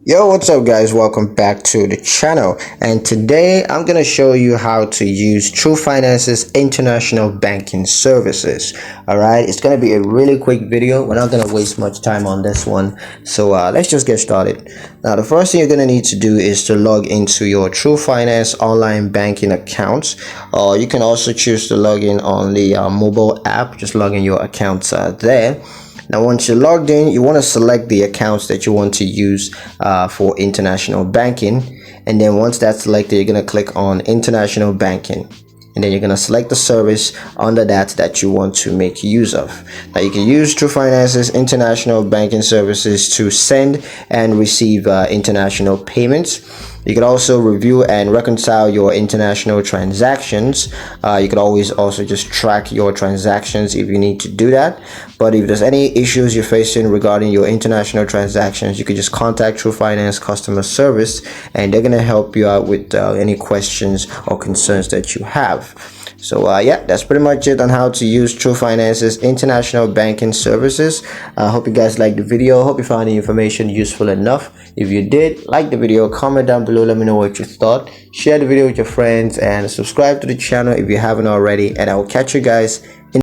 Yo, what's up guys? Welcome back to the channel, and today I'm going to show you how to use Twoguysfinance's international banking services. All right, it's going to be a really quick video. We're not going to waste much time on this one, so let's just get started. Now the first thing you're going to need to do is to log into your Twoguysfinance online banking account, or you can also choose to log in on the mobile app. Just log in your accounts there. Now, once you're logged in, you want to select the accounts that you want to use for international banking. And then once that's selected, you're going to click on international banking. And then you're going to select the service under that you want to make use of. Now, you can use Twoguysfinance's international banking services to send and receive international payments. You can also review and reconcile your international transactions. You could always also just track your transactions if you need to do that. But if there's any issues you're facing regarding your international transactions, you could just contact Twoguysfinance customer service, and they're gonna help you out with any questions or concerns that you have. So yeah, that's pretty much it on how to use Twoguysfinance's international banking services. I hope you guys liked the video. Hope you found the information useful enough. If you did, like the video, comment down below, let me know what you thought. Share the video with your friends and subscribe to the channel if you haven't already, and I will catch you guys